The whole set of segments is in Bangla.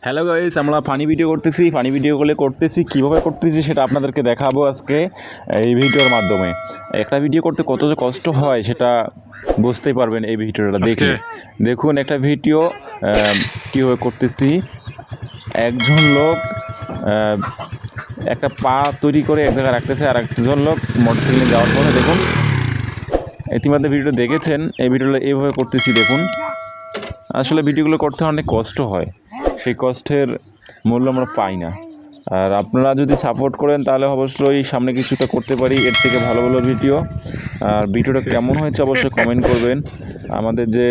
হ্যালো গাইস, আমরা ফানি ভিডিও করতেছি কীভাবে করতেছি সেটা আপনাদেরকে দেখাবো আজকে এই ভিডিওর মাধ্যমে। একটা ভিডিও করতে কত যে কষ্ট হয় সেটা বুঝতেই পারবেন এই ভিডিওটা দেখে। দেখুন একটা ভিডিও কীভাবে করতেছি। একজন লোক একটা পা তৈরি করে এক জায়গায় রাখতেছে, আর একজন লোক মোটরসাইকেলে যাওয়ার পরে দেখুন ইতিমধ্যে ভিডিওটা দেখেছেন। এই ভিডিওটা এইভাবে করতেছি দেখুন। আসলে ভিডিওগুলো করতে অনেক কষ্ট হয়, সেই কষ্টের মূল্য আমরা পাই না। আর আপনারা যদি সাপোর্ট করেন তাহলে অবশ্যই সামনে কিছুটা করতে পারি এর থেকে ভালো ভালো ভিডিও। আর ভিডিওটা কেমন হয়েছে অবশ্যই কমেন্ট করবেন। আমাদের যে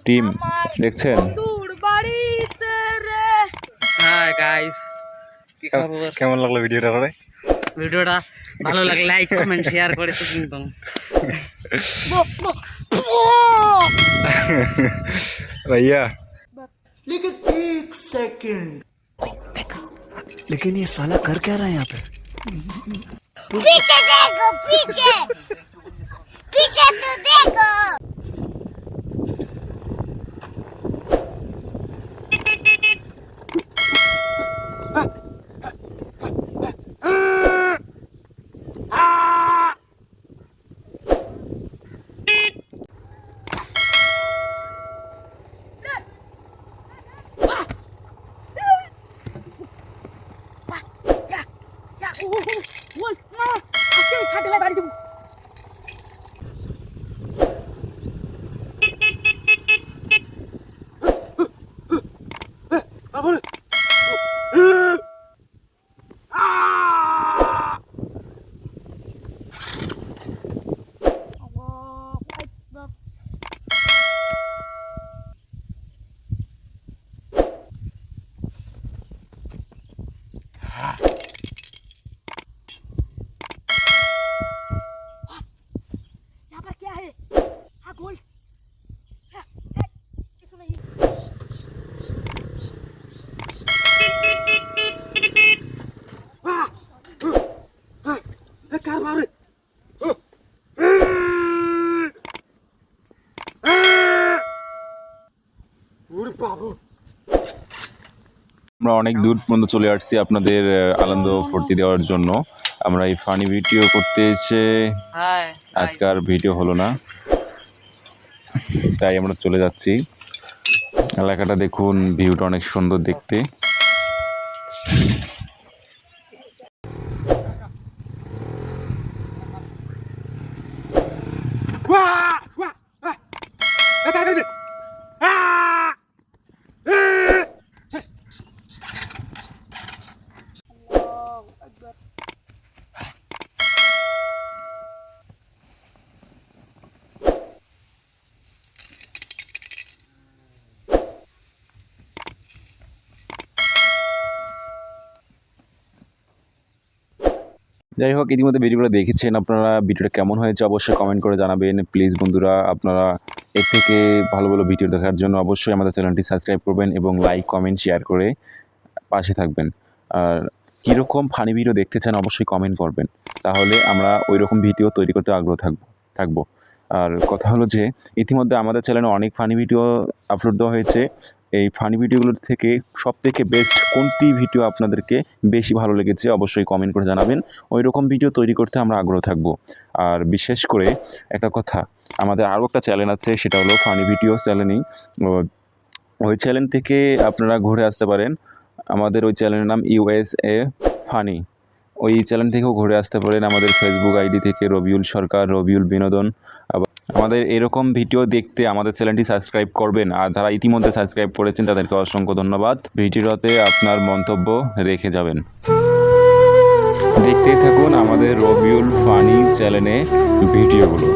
টিম দেখছেন, হ্যাঁ গাইস, কি খবর? কেমন লাগলো ভিডিওটা? ভিডিওটা ভালো লাগলে লাইক কমেন্ট শেয়ার করে কিন্তু भैया लेकिन एक सेकंड, लेकिन ये साला कर क्या रहा है यहाँ पे? पीछे देखो, पीछे पीछे तो देखो। यहाँ पर क्या है? हाँ गोल्ड। किसको नहीं? कार मारे। আমরা অনেক দূর পর্যন্ত চলে আসছি আপনাদের আনন্দ ফুর্তি দেওয়ার জন্য। আমরা এই ফানি ভিডিও করতে এসে আজকে আর ভিডিও হলো না, তাই আমরা চলে যাচ্ছি। এলাকাটা দেখুন, ভিউটা অনেক সুন্দর দেখতে। যাই হোক, ইতিমধ্যে ভিডিওগুলো দেখেছেন আপনারা। ভিডিওটা কেমন হয়েছে অবশ্যই কমেন্ট করে জানাবেন প্লিজ বন্ধুরা। আপনারা এর থেকে ভালো ভালো ভিডিও দেখার জন্য অবশ্যই আমাদের চ্যানেলটি সাবস্ক্রাইব করবেন এবং লাইক কমেন্ট শেয়ার করে পাশে থাকবেন। আর কীরকম ফানি ভিডিও দেখতে চান অবশ্যই কমেন্ট করবেন, তাহলে আমরা ওই রকম ভিডিও তৈরি করতে আগ্রহ থাকবো। আর কথা হলো যে ইতিমধ্যে আমাদের চ্যানেলে অনেক ফানি ভিডিও আপলোড দেওয়া হয়েছে। এই ফানি ভিডিওগুলোর থেকে সবথেকে বেস্ট কোনটি ভিডিও আপনাদেরকে বেশি ভালো লেগেছে অবশ্যই কমেন্ট করে জানাবেন। ওই রকম ভিডিও তৈরি করতে আমরা আগ্রহ থাকবো। আর বিশেষ করে একটা কথা, আমাদের আরও একটা চ্যানেল আছে, সেটা হলো ফানি ভিডিও চ্যানেলই। ওই চ্যানেল থেকে আপনারা ঘুরে আসতে পারেন। আমাদের ওই চ্যানেলের নাম USA ফানি। ওই চ্যানেল থেকেও ঘুরে আসতে পারেন। আমাদের ফেসবুক আইডি থেকে রবিউল সরকার, রবিউল বিনোদন। আমাদের এরকম ভিডিও দেখতে আমাদের চ্যানেলটি সাবস্ক্রাইব করবেন। আর যারা ইতিমধ্যে সাবস্ক্রাইব করেছেন তাদেরকে অসংখ্য ধন্যবাদ। ভিডিওতে আপনার মন্তব্য রেখে যাবেন। দেখতেই থাকুন আমাদের রবিউল ফানি চ্যানেলে ভিডিওগুলো।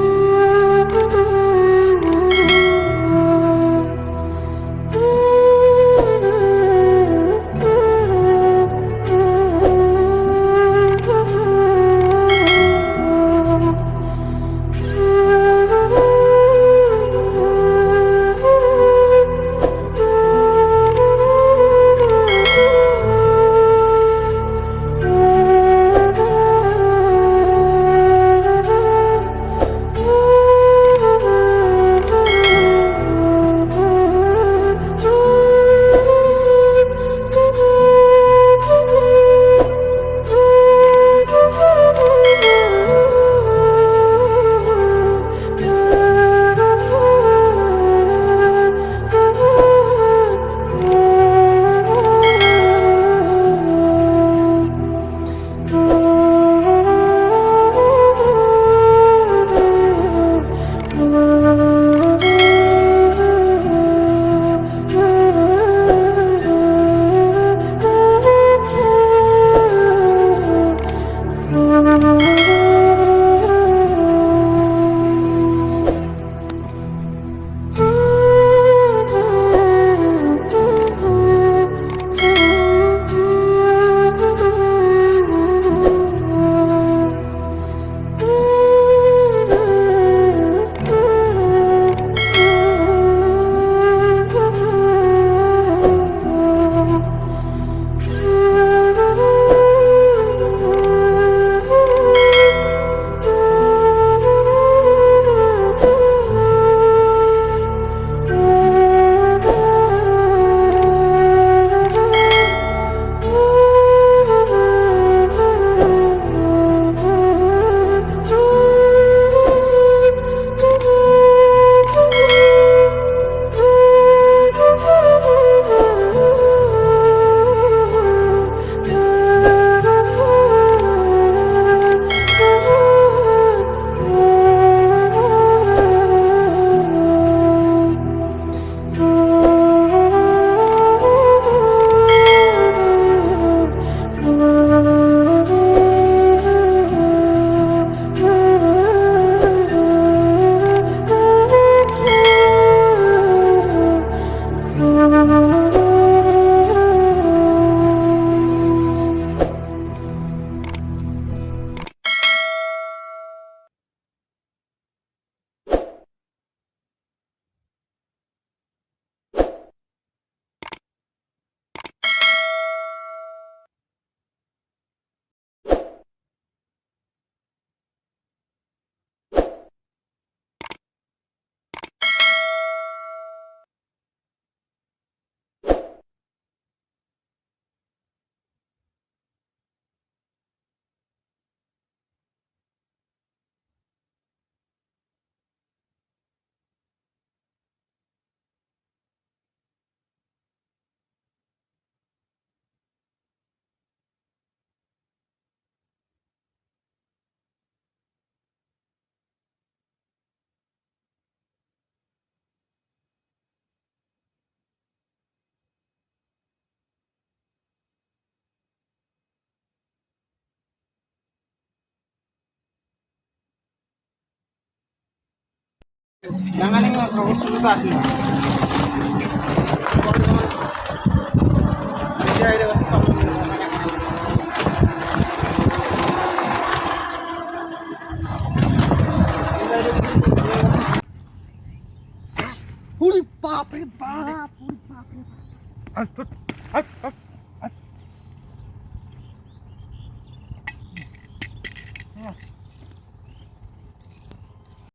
Yes.